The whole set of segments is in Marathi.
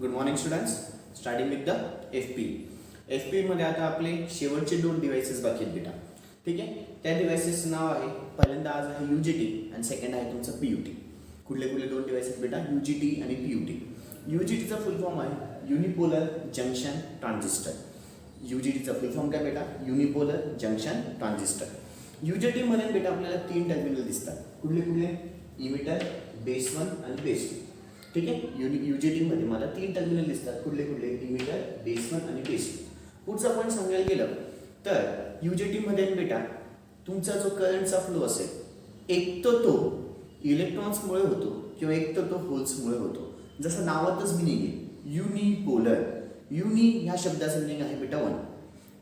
Good morning students. Starting with the F P मध्ये आता आपले शेवटचे दोन डिव्हाइसेस बाकी आहेत बेटा. ठीक आहे. त्या डिव्हाइसेसचं नाव आहे, पहिल्यांदा आज आहे UGT आणि सेकंड आहे तुमचं PUT. कुठले कुठले दोन डिव्हाइसेस बेटा? UGT आणि PUT. UGTचा फुल फॉर्म आहे युनिपोलर जंक्शन ट्रान्झिस्टर. UGTचा फुल फॉर्म काय बेटा? Unipolar junction transistor. UGT मध्ये बेटा आपल्याला तीन टर्मिनल दिसतात. कुठले कुठले? इमिटर, बेस 1 आणि बेस 2. ठीक आहे. UGT मध्ये मला तीन टर्मिनल दिसतात. कुठले कुठले? इमिटर, बेस 1 आणि बेस 2. पुढचा पॉईंट सांगायला गेलं तर UGT मध्ये बेटा तुमचा जो करंटचा फ्लो असेल, एक तर तो इलेक्ट्रॉन्समुळे होतो किंवा एक तर तो होल्समुळे होतो. जसं नावातच मिनिंग आहे युनिपोलर. युनि ह्या शब्दाचं मिनिंग आहे बेटा 1.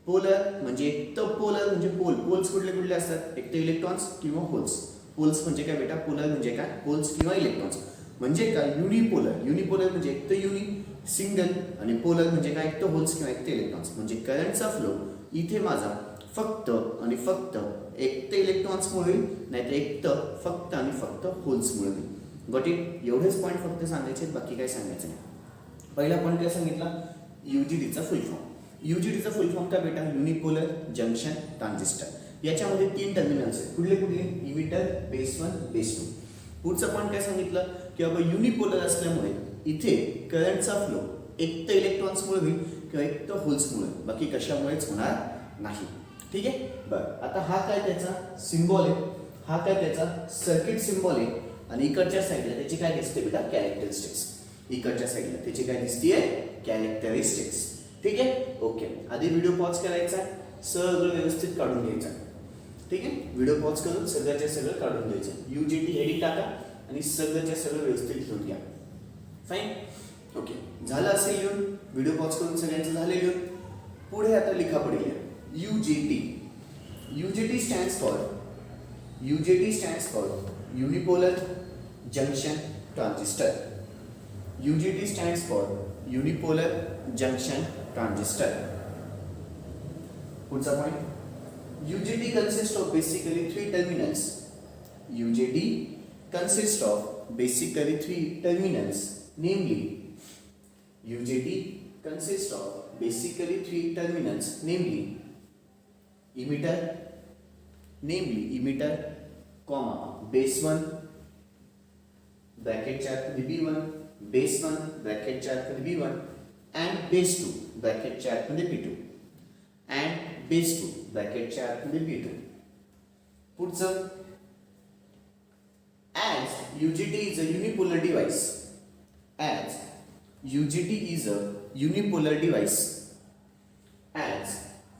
पोलर म्हणजे एक तर पोलर म्हणजे पोल्स कुठले कुठले असतात? एक तर इलेक्ट्रॉन्स किंवा होल्स. पोल्स म्हणजे काय बेटा? पोलर म्हणजे काय? होल्स किंवा इलेक्ट्रॉन्स. म्हणजे काय? युनिपोलर म्हणजे एक तर युनि सिंगल आणि पोलर म्हणजे काय? एक तर होल्स किंवा एक तर इलेक्ट्रॉन्स. म्हणजे करंटचा फ्लो इथे माझा फक्त आणि फक्त एक तर इलेक्ट्रॉन्समुळे होईल, नाहीतर एक तर फक्त आणि फक्त होल्समुळे होईल. Got it? एवढेच पॉईंट फक्त सांगायचे, बाकी काय सांगायचं नाही. पहिला पॉईंट काय सांगितला? UGTचा फुल फॉर्म. UGTचा फुल फॉर्म काय बेटा? Unipolar junction transistor. याच्यामध्ये तीन टर्मिनल्स आहेत. कुठले कुठले? Emitter, base 1, base 2. पुढचा पॉईंट काय सांगितलं की बाबा युनिपोलर असल्यामुळे इथे करंटचा फ्लो एक तर इलेक्ट्रॉन्समुळे होईल किंवा एक तर होल्समुळे, बाकी कशामुळेच होणार नाही. ठीक आहे. बरं, आता हा काय त्याचा सिम्बॉल आहे, हा काय त्याचा सर्किट सिम्बॉल आहे आणि इकडच्या साईडला त्याची काय दिसते बेटा? कॅरेक्टरिस्टिक्स. इकडच्या साईडला त्याची काय दिसते? कॅरेक्टरिस्टिक्स. ठीक आहे. ओके. आधी व्हिडिओ पॉज करायचा, सगळं व्यवस्थित काढून घ्यायचं. ठीक आहे. व्हिडिओ पॉज करून सगळ्याच्या सगळं काढून घ्यायचं. UGT हेडिंग टाका आणि सगळ्याच्या सगळं व्यवस्थित लिहून घ्या. फाईन. ओके. झालं असेल लिहून? व्हिडिओ पॉज करून सगळ्यांचं झालं लिहून? पुढे आता लिखा पडेल UGT. UGT stands for unipolar junction transistor. UGT stands for unipolar junction transistor. पुढचा point. UGT consists of basically three terminals. UGT consists of basically three terminals, namely UGT consists of basically three terminals, namely emitter, comma base 1 bracket chart with B1, base 1 bracket chart with B1 and base 2 bracket chart with B2 and base 2 bracket chart with B2. पुढचं, as UGT is a unipolar device, as UGT is a unipolar device, as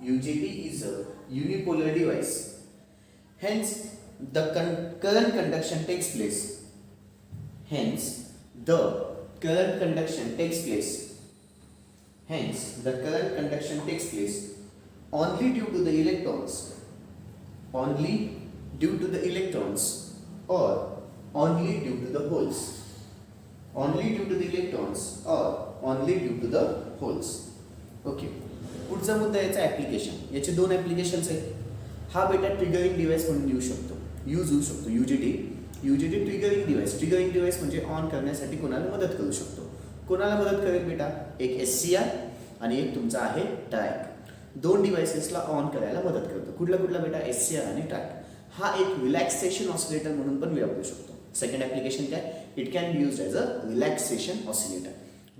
UGT is a unipolar device, hence the current conduction takes place. Hence the current conduction takes place. Hence the current conduction takes place only due to the electrons. Only due to the electrons or only due to the holes. Only due to the electrons or only due to the holes. Okay. पुढचा मुद्दा याचा ऍप्लिकेशन. याचे दोन ऍप्लिकेशन्स आहेत. हा बेटा ट्रिगरिंग डिव्हाइस म्हणून यूज होऊ शकतो. UGT ट्रिगरिंग डिव्हाइस म्हणजे ऑन करण्यासाठी कोणाला मदत करू शकतो. कोणाला मदत करेल बेटा? एक SCR आणि एक तुमचा आहे ट्रायक. दोन डिव्हाइसेसला ऑन करायला मदत करतो. कुठला बेटा? SCR आणि ट्रायक. हा एक रिलॅक्सेशन ऑसिलेटर म्हणून पण वापरू शकतो. सेकंड ऍप्लिकेशन काय? It can be used as a relaxation oscillator.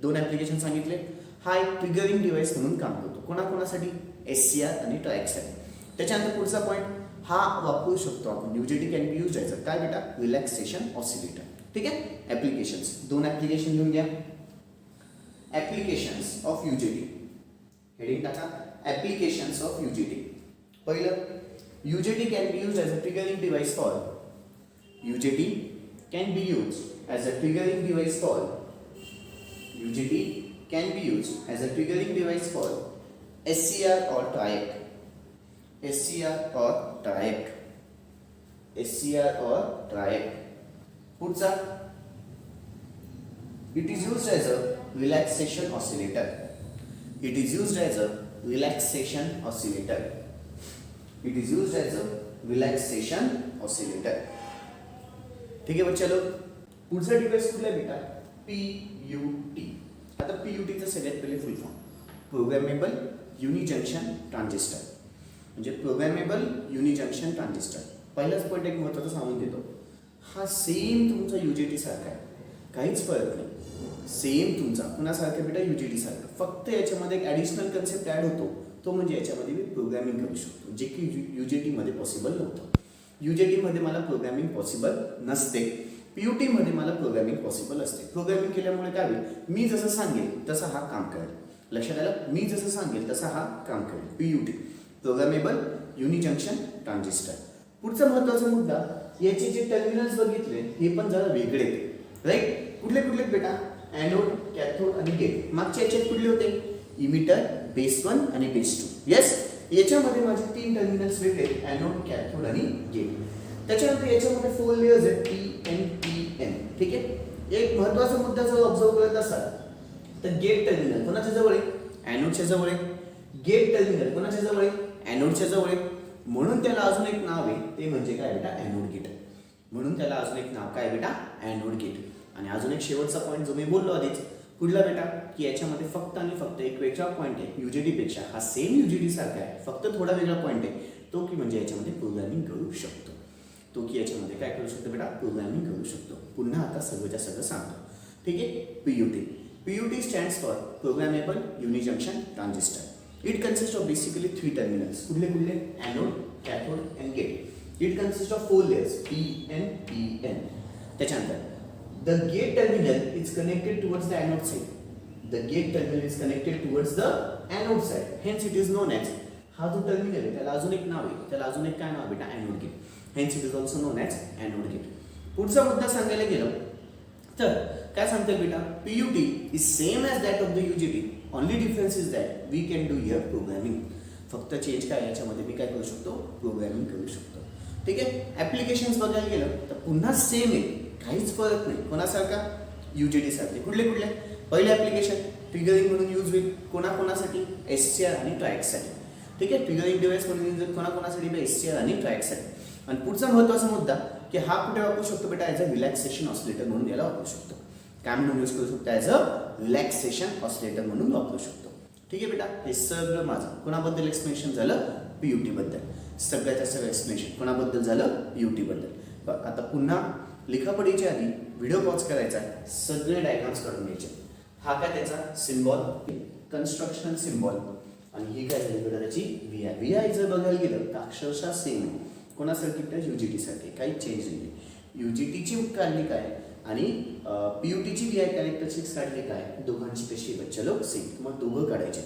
दोन ऍप्लिकेशन सांगितले. हा एक ट्रिगरिंग डिव्हाइस म्हणून काम करतो. कोणाकोणासाठी? SCR आणि ट्रायकसाठी. त्याच्यानंतर पुढचा पॉईंट, हा वापरू शकतो आपण. UGT can be used as अ काय बेटा? Relaxation oscillator. ठीक आहे. ऍप्लिकेशन्स, दोन ऍप्लिकेशन लिहून घ्या. Applications of UGT. हेडिंग टाका, ऍप्लिकेशन्स ऑफ UGT. पहिलं, UGT can be used as a triggering device for. UGT can be used as a triggering device for. UGT can be used as a triggering device for SCR or TRIAC. SCR or TRIAC. SCR or TRIAC. पुढचा, it is used as a relaxation oscillator. It is used as a relaxation oscillator. It is used as a relaxation oscillator. ठीक है बच्चा लोग. पुढचा डिवाइस कुठला आहे बेटा? PUT. आता पीयूटीचं सगळ्यात पहिले full form programmable uni junction transistor, म्हणजे प्रोग्रामेबल युनि जंक्शन ट्रान्झिस्टर. पहिलाच पॉईंट एक महत्त्वाचा सांगून देतो, हा सेम तुमचा UJT सारखा आहे, काहीच फरक नाही. सेम तुमचा कुणासारखं बेटा UJT सारखं, फक्त याच्यामध्ये एक ॲडिशनल कन्सेप्ट ॲड होतो, तो म्हणजे याच्यामध्ये मी प्रोग्रामिंग करू शकतो, जे की UJT मध्ये पॉसिबल नव्हतं. UJT मध्ये मला प्रोग्रामिंग पॉसिबल नसते, PUT मध्ये मला प्रोग्रामिंग पॉसिबल असते. प्रोग्रामिंग केल्यामुळे काय होईल, मी जसं सांगेल तसं हा काम करेल. लक्षात आलं, मी जसं सांगेल तसं हा काम करेल. PUT programmable uni junction transistor. पुढचा महत्त्वाचा मुद्दा, याचे जे टर्मिनल्स बघितले हे पण जरा वेगळे आहेत, राईट. कुठले कुठले बेटा, ॲनोड, कॅथोड आणि गेट. मागच्या याच्यात कुठले होते, इमिटर, बेस 1 आणि बेस 2. येस, याच्यामध्ये माझे 3 टर्मिनल्स वेगळे, ॲनोड, कॅथोड आणि गेट. त्याच्यानंतर याच्यामध्ये 4 लेयर्स आहेत, PN. ठीक आहे. एक महत्त्वाचा मुद्दा जर ऑब्झर्व करत असाल तर गेट टर्मिनल कोणाच्या जवळ आहे, ॲनोडच्या जवळ आहे. गेट टर्मिनल कोणाच्या जवळ आहे, ॲनोडच्या जवळ आहे. म्हणून त्याला अजून एक नाव आहे, ते म्हणजे काय बेटा, ॲनोड गेट. म्हणून त्याला अजून एक नाव काय बेटा, ॲनोड गेट. आणि अजून एक शेवटचा पॉईंट जो मी बोललो आधीच, पुढला बेटा, की याच्यामध्ये फक्त आणि फक्त एक वेगळा पॉईंट आहे UJT पेक्षा. हा सेम UJT सारखा आहे, फक्त थोडा वेगळा पॉईंट आहे, तो की म्हणजे याच्यामध्ये प्रोग्रामिंग करू शकतो. तो की याच्यामध्ये काय करू शकतो बेटा, प्रोग्रामिंग करू शकतो. पुन्हा आता सगळ्याच्या सगळं सांगतो. ठीक आहे. PUT stands for programmable uni junction transistor. It consist of basically 3 terminals. कुठले कुठले, anode, cathode and gate. It consist of 4 layers, PN. त्याच्यानंतर the gate terminal is connected towards the anode side. The gate terminal is connected towards the anode side. Hence it is known as, हा जो टर्मिनल आहे त्याला अजून एक नाव आहे, त्याला अजून एक काय नाव बेटा, anode gate. Hence it is also known as anode gate. पुढचा मुद्दा सांगायला गेलो तर काय सांगते बेटा, PUT is same as that of the UJT. Only difference is that we can do here programming. फक्त चेंज काय, याच्यामध्ये मी काय करू शकतो, प्रोग्रामिंग करू शकतो. ठीक आहे. ॲप्लिकेशन्स बघायला गेलं तर पुन्हा सेम आहे, काहीच फरक नाही. कोणासारखा, UJT सारखे. कुठले कुठले, पहिले ॲप्लिकेशन ट्रिगरिंग म्हणून यूज होईल कोणाकोणासाठी, SCR आणि ट्रायक्ससाठी. ठीक आहे. ट्रिगरिंग डिव्हाइस म्हणून यूज होईल कोणाकोणासाठी, SCR आणि ट्रायक्ससाठी. आणि पुढचा महत्त्वाचा मुद्दा, की हा कुठे वापरू शकतो बेटा, ॲज अ रिलॅक्सेशन ऑसिलेटर म्हणून याला वापरू शकतो. काय म्हणून यूज करू शकतो, ॲज अ रिलॅक्सेशन ऑसिलेटर म्हणून वापरू शकतो. ठीक आहे बेटा. हे सगळं माझं कोणाबद्दल एक्सप्लेनेशन झालं, PUT बद्दल. सगळ्याच्या सगळं एक्सप्लेनेशन कोणाबद्दल झालं, PUT बद्दल. आता पुन्हा लिखापडीच्या आधी व्हिडिओ पॉज करायचा आहे, सगळे डायग्राम्स काढून घ्यायचे. हा काय त्याचा सिम्बॉल, कन्स्ट्रक्शन सिम्बॉल. आणि ही काय झाली बेटा त्याची VI जर बघायला गेलं तर अक्षरशः सेम आहे. कोणासारखी तर UJT सारखी, काही चेंज नाही. UJTची काढली काय आणि PUTची VI कॅरेक्टरिस्टिक्स काढली काय, दोघांची कशी चलो सेम. तुम्हाला दोघं काढायचे,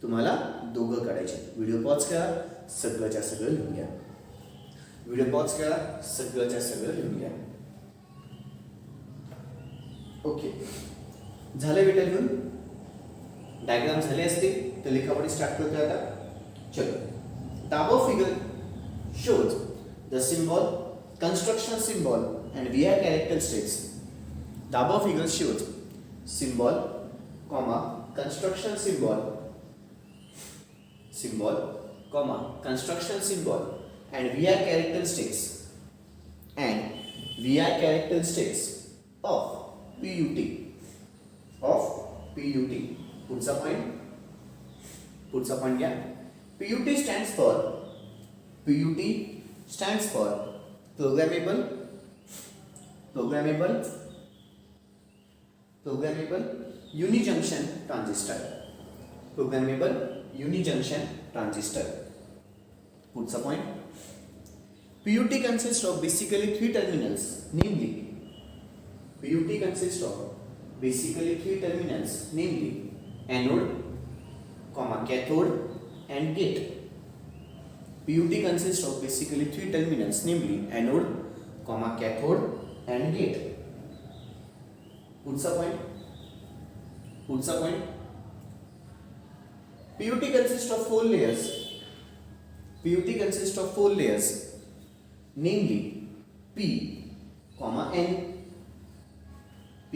तुम्हाला दोघं काढायचे. व्हिडिओ पॉज करा, सगळंच्या सगळं लिहून घ्या. व्हिडिओ पॉज करा, सगळंच्या सगळं लिहून घ्या. ओके, झालं बेटा लिहून, डायग्राम झाले असतील तर लिखापडी स्टार्ट करतोय आता. चलो, the above figure shows the symbol, construction symbol and VI characteristics. The above figure shows symbol, comma, construction symbol, comma, construction symbol and VI characteristics of PUT. पुढचा पॉइंट घ्या. PUT stands for programmable unijunction transistor. पुढचा point, PUT consists of basically 3 terminals, namely anode, cathode and gate. PUT consists of basically 3 terminals, namely anode, cathode and gate. पुढचा point, PUT consists of 4 layers, namely P, N, P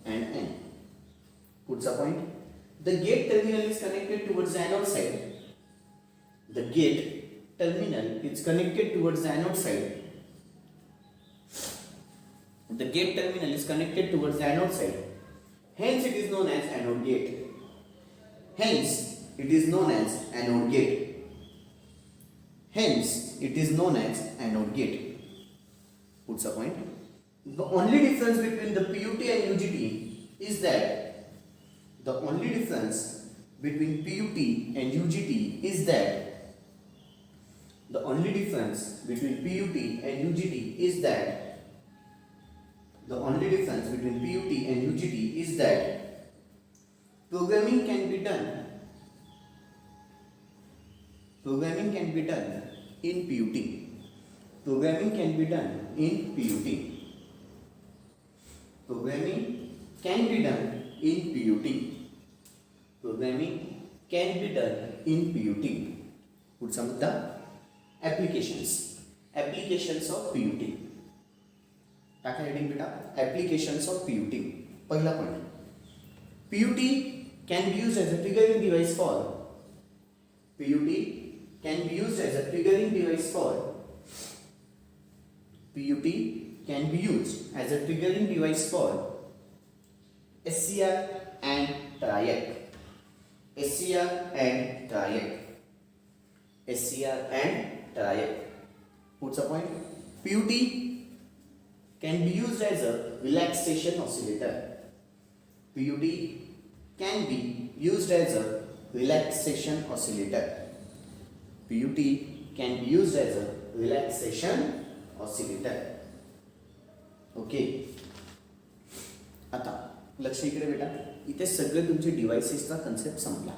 and N. पुढचा point, the gate terminal is connected towards the anode side. The gate terminal is connected towards the anode side. Hence it is known as anode gate. Hence it is known as anode gate. Hence it is known as anode gate. Puts a point. The only difference between the PUT and UJT is that the only difference between PUT and UJT is that the only difference between PUT and UJT is that the only difference between PUT and UJT is that programming can be done in PUT. Programming can be done in PUT. Programming can be done in PUT. Programming can be done in PUT. Put some of the applications of PUT. टाका हेडिंग बेटा applications of PUT. पहिला point, PUT can be used as a triggering device for PUT can be used as a triggering device for PUT can be used as a triggering device for SCR and TRIAC. SCR and TRIAC. SCR and TRIAC. Puts a point. PUT can be used as a relaxation oscillator. PUT can be used as a relaxation oscillator. PUT can be used as a relaxation oscillator. Okay, आता लक्ष इकडे बेटा, इथे सगळे तुमचे डिव्हाइसेसचा कन्सेप्ट संपला.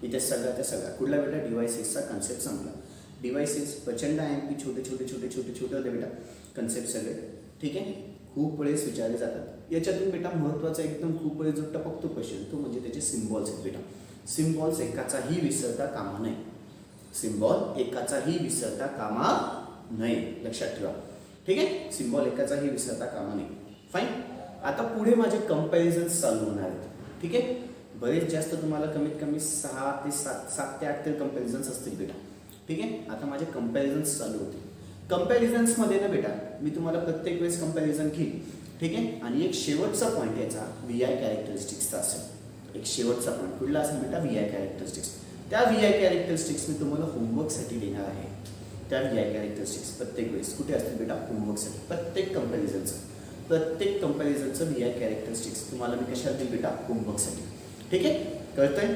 इथे सगळा कुठला बेटा डिव्हाइसेसचा कन्सेप्ट संपला. डिव्हाइसेस प्रचंड आहे, छोटे छोटे होते बेटा कन्सेप्ट सगळे. ठीक आहे, खूप वेळेस विचारले जातात. याच्यातून बेटा महत्त्वाचा एकदम खूप वेळेस जो टपकतो क्वेश्चन तो म्हणजे त्याचे सिम्बॉल्स आहेत बेटा. सिम्बॉल्स एकाचाही विसरता कामा नये. सिम्बॉल एकाचाही विसरता कामा नये, लक्षात ठेवा. ठीक आहे, सिम्बॉल एकाचाही विसरता कामा नये. फाईन. आता पुढे माझे कंपॅरिझन्स चालू होणार आहेत. ठीक आहे, बरेच जास्त तुम्हाला कमीत कमी 7 ते 8 तर कंपॅरिझन्स असतील बेटा. ठीक आहे, आता माझे कंपॅरिझन्स चालू होतील. कंपॅरिझन्समध्ये ना बेटा मी तुम्हाला प्रत्येक वेळेस कंपॅरिझन घेईन. ठीक आहे, आणि एक शेवटचा पॉईंट याचा VI कॅरेक्टरिस्टिक्सचा असेल. एक शेवटचा पॉईंट कुठला असेल बेटा VI कॅरेक्टरिस्टिक्स. त्या VI कॅरेक्टरिस्टिक्स मी तुम्हाला होमवर्कसाठी देणार आहे. त्या VI कॅरेक्टरिस्टिक्स प्रत्येक वेळेस कुठे असतील बेटा होमवर्कसाठी. प्रत्येक कंपॅरिझनचं VI कॅरेक्टरिस्टिक्स तुम्हाला मी कशाला देईल बेटा होमवर्कसाठी. ठीक आहे, कळतंय.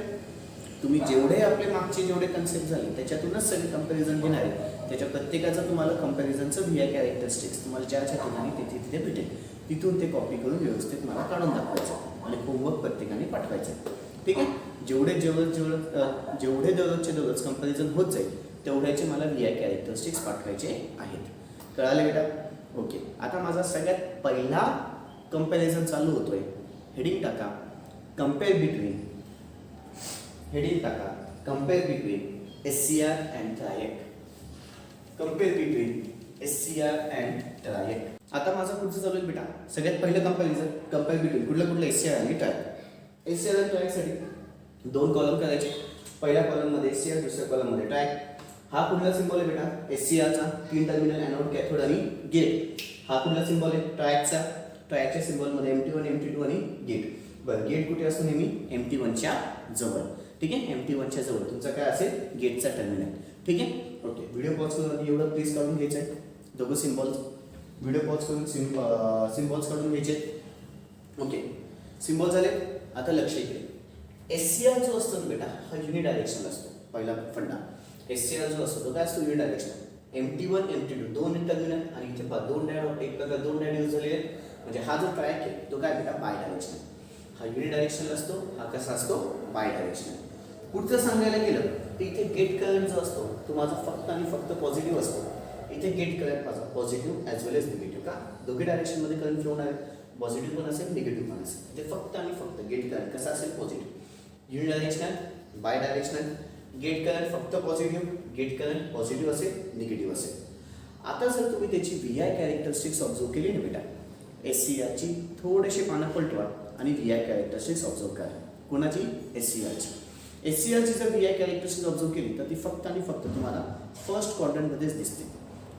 तुम्ही जेवढे आपले मागचे जेवढे कन्सेप्ट झाले त्याच्यातूनच सगळे कंपॅरिझन घेणार आहे. त्याच्या प्रत्येकाचं तुम्हाला कंपॅरिझनचं VI कॅरेक्टरिस्टिक्स तुम्हाला ज्या ठिकाणी तिथे भेटेल तिथून ते कॉपी करून व्यवस्थित मला काढून दाखवायचं आणि होमवर्क प्रत्येकाने पाठवायचं. ठीक आहे, जेवढे दररोजचे कंपॅरिझन होत जाईल तेवढ्याचे मला VI कॅरेक्टरिस्टिक्स पाठवायचे आहेत. कळाले बेटा. ओके, आता माझा सगळ्यात पहिला कंपॅरिझन चालू होतोय. हेडिंग टाका compare between SCR and TRIAC. Compare between SCR and TRIAC. आता माझा पुढचं चालू आहे बेटा सगळ्यात पहिलं कंपेअर बिटवीन कुठलं SCR आणि TRIAC. SCR आणि TRIAC साठी 2 कॉलम करायचे. पहिल्या कॉलममध्ये SCR, दुसऱ्या कॉलममध्ये TRIAC. हा कुठला सिम्बॉल आहे बेटा SCRचा 3 टर्मिनल एनोड कॅथोड आणि गेट. हा कुठला सिम्बॉल आहे TRIACच्या सिम्बॉलमध्ये MT1 MT2 आणि गेट. बरं, गेट कुठे असतो नेहमी MT1च्या जवळ. ठीक आहे, MT1च्या जवळ तुमचा काय असेल गेटचा टर्मिनल. ठीक आहे, ओके. व्हिडिओ पॉज करून एवढं प्लीज काढून घ्यायचं आहे दोघं सिम्बॉल्स. व्हिडिओ पॉज करून सिम्बॉल्स काढून घ्यायचे. ओके, सिम्बॉल झाले. आता लक्ष इकडे SCR जो असतो ना बेटा हा युनि डायरेक्शनल असतो. पहिला फंडा SCR जो असतो तो काय असतो युनि डायरेक्शनल. MT1 MT2 2 टर्मिनल आणि इथे 2 डायोड एक प्रकार 2 डायोड यूज झालेले. म्हणजे हा जो ट्रॅक आहे तो काय बेटा बाय डायरेक्शनल. हा युनि डायरेक्शनल असतो, हा कसा असतो बाय डायरेक्शनल. पुढचं सांगायला गेलं तर इथे गेट करंट जो असतो तो माझा फक्त आणि फक्त पॉझिटिव्ह असतो. इथे गेट करंट माझा पॉझिटिव्ह ॲज वेल एज निगेटिव्ह. का दोघे डायरेक्शनमध्ये करंट फ्लो होणार आहे. पॉझिटिव्ह पण असेल निगेटिव्ह पण असेल. ते फक्त आणि फक्त गेट करंट कसा असेल positive. Unidirectional bidirectional. Gate current फक्त पॉझिटिव्ह, गेट करंट पॉझिटिव्ह असेल निगेटिव्ह असेल. आता जर तुम्ही त्याची VI कॅरेक्टरिस्टिक्स ऑब्झर्व केली ना बेटा SCRची थोडेसे पानं पलटवा आणि VI कॅरेक्टरिस्टिक्स ऑब्झर्व करा. कोणाची SCRची जर VI कॅरेक्टरिस्टिक्स ऑब्झर्व केली तर ती फक्त आणि फक्त तुम्हाला फर्स्ट क्वाड्रंटमध्येच दिसते.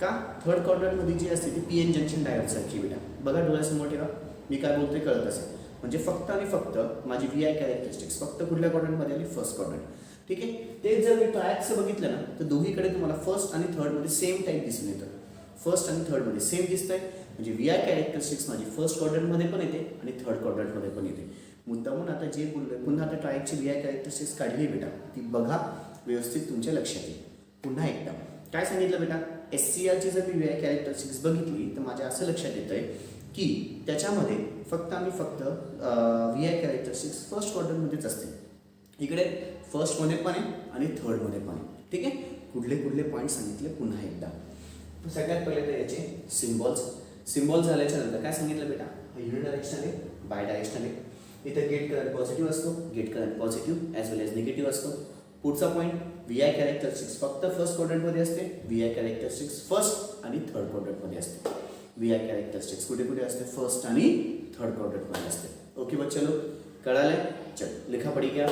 का थर्ड क्वाड्रंटमध्ये जी असते ती पी एन जंक्शन डायोड सारखी बेटा. बघा डोळ्यासमोर ठेवा, मी काय बोलतोय कळत असेल. म्हणजे फक्त आणि फक्त माझी व्ही आय कॅरेक्टरिस्टिक्स फक्त कुठल्या क्वाड्रंटमध्ये आली, फर्स्ट क्वाड्रंट. ठीक आहे. तेच जर मी ट्रायक्सचं बघितलं ना तर दोन्हीकडे तुम्हाला फर्स्ट आणि थर्डमध्ये सेम टाईप दिसून येतं. फर्स्ट आणि थर्डमध्ये सेम दिसतंय. म्हणजे व्ही आय कॅरेक्टरिस्टिक्स माझी फर्स्ट क्वाड्रंटमध्ये पण येते आणि थर्ड क्वाड्रंटमध्ये पण येते. मुद्दामून आता जे बोललोय, पुन्हा आता ट्रायकची व्ही आय कॅरेक्टरिस्टिक्स काढली बेटा, ती बघा व्यवस्थित तुमच्या लक्षात येईल. पुन्हा एकदा काय सांगितलं बेटा, एस सी आरची जर मी व्ही आय कॅरेक्टरिस्टिक्स बघितली तर माझ्या असं लक्षात येतंय की त्याच्यामध्ये फक्त आणि फक्त व्ही आय कॅरेक्टरिस्टिक्स फर्स्ट क्वाड्रंटमध्येच असते. इकडे फर्स्टमध्ये पण आहे आणि थर्डमध्ये पण आहे. ठीक आहे. कुठले कुठले पॉईंट सांगितले पुन्हा एकदा. सगळ्यात पहिले तर याचे सिम्बॉल्स झाल्याच्या नंतर काय सांगितलं बेटा, युनि डायरेक्शनल आहे, बाय डायरेक्शनल आहे. इथे गेट करंट पॉझिटिव्ह असतो, गेट करंट पॉझिटिव्ह ॲज वेल एज निगेटिव्ह असतो. पुढचा पॉईंट व्ही आय कॅरेक्टरिस्टिक्स फक्त फर्स्ट क्वाड्रंटमध्ये असते, व्ही आय कॅरेक्टरिस्टिक्स फर्स्ट आणि थर्ड क्वाड्रंटमध्ये असते. व्ही आय कॅरेक्टरिस्टिक्स कुठे कुठे असते, फर्स्ट आणि थर्ड क्वाड्रंटमध्ये असते. ओके बच्चे लोग, कळाले. चल लिखा पड़ी क्या,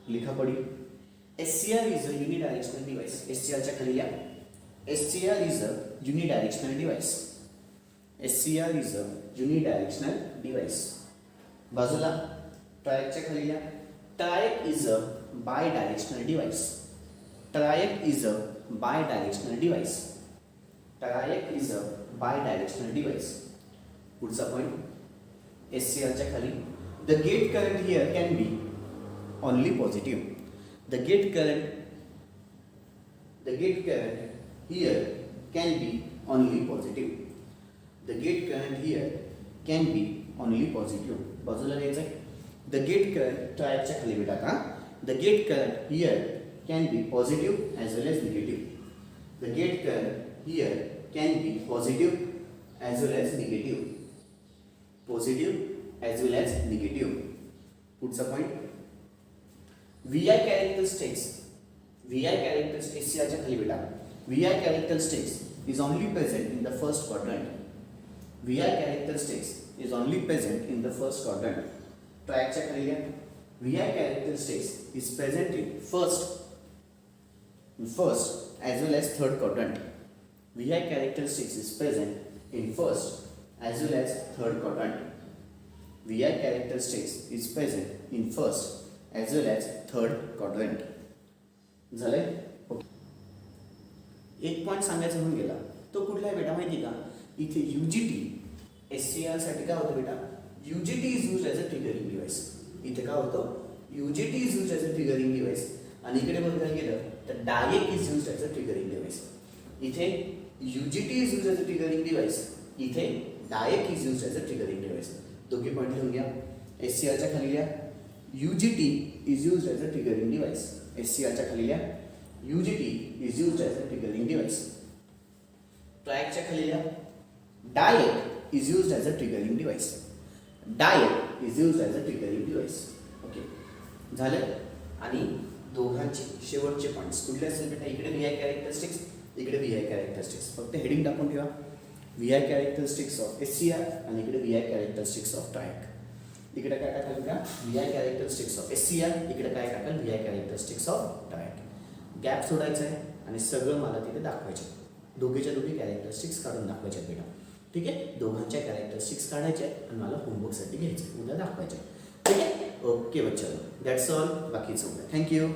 लिखा पड़ी. SCR is a unidirectional device. SCR च्या खाली या. SCR is a unidirectional device. SCR is a unidirectional device. बाजूला ट्रायकच्या खाली या. Triac is a bidirectional device. Triac is a bidirectional device. Triac is a bidirectional device. पुढचा पॉइंट SCR च्या खाली. The gate current here can be only positive. The gate current here can be only positive. The gate current here can be only positive. बाजूला घ्यायचं आहे. The gate current ट्रायकच्या खाली बेटा का. The gate current here can be positive as well as negative. The gate current here can be positive as well as negative. Positive as well as negative. पुढचा पॉइंट VI characteristics SCR च्या खाली बेटा. VI characteristics is only present in the first quadrant. VI characteristics is only present in the first quadrant. ट्रायक च्या खाली VI characteristics is present in first as well as third quadrant. VI characteristics is present in first as well as third quadrant. VI characteristics is present in first as well as third quadrant. झालंय. एक पॉइंट सांगायचा म्हणून गेला, तो कुठला आहे बेटा माहिती का. इथे UGT SCR साठी काय होतं बेटा, UGT is used as a triggering device. इथे काय होतं, UGT is used as a triggering device. आणि इकडे बघायला गेलं तर diac is used as a triggering device. इथे UGT is used as a triggering device, इथे diac is used as a triggering device. दोघे पॉईंट लिहून घ्या. SCR च्या खाली लिहा UGT is used as a triggering device. SCR च्या खाली लिहा UGT is used as a triggering device. ट्रायक च्या खाली लिहा Diet is used as a triggering device. Diet is used as a triggering device. Okay झालं. आणि दोघांचे शेवटचे पॉईंट्स कुठले असेल बेटा, इकडे VI कॅरेक्टरिस्टिक्स, इकडे VI कॅरेक्टरिस्टिक्स. फक्त हेडिंग टाकून ठेवा, VI कॅरेक्टरिस्टिक्स ऑफ SCR आणि इकडे VI कॅरेक्टरिस्टिक्स ऑफ ट्रायक. इकडे काय टाकाल का, VI कॅरेक्टरिस्टिक्स ऑफ SCR, इकडे काय टाकाल VI कॅरेक्टरिस्टिक्स ऑफ ट्रायक. गॅप सोडायचा आहे आणि सगळं मला तिथे दाखवायचे. दोघीच्या दोघी कॅरेक्टरिस्टिक्स काढून दाखवायच्या बेटा. ठीक आहे. दोघांच्या कॅरेक्टरिस्टिक्स काढायच्या आणि मला होमवर्कसाठी घ्यायचे, उद्या दाखवायचे. ठीक आहे. ओके बच्चा, दॅट्स ऑल. बाकीचं उद्या. थँक्यू.